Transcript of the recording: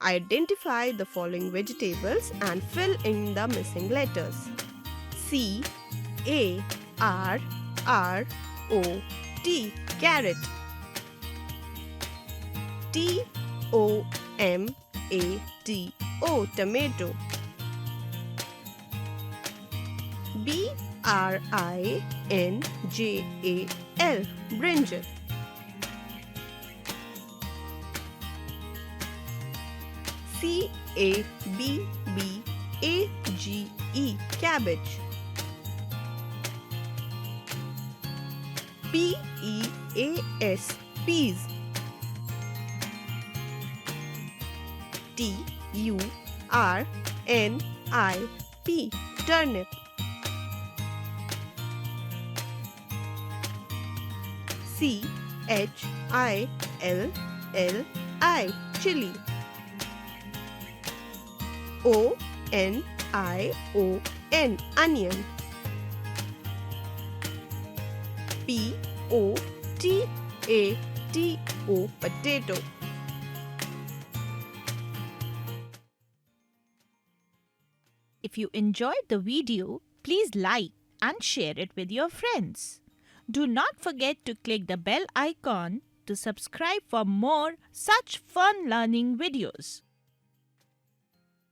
Identify the following vegetables and fill in the missing letters. C A R R O T, carrot. T O M A T O, tomato. B R I N J A L, brinjal. C A B B A G E, cabbage. P E A S, peas. T U R N I P, turnip. C H I L L I, chili. O N I O N, onion. P O T A T O, potato. If you enjoyed the video, please like and share it with your friends. Do not forget to click the bell icon to subscribe for more such fun learning videos.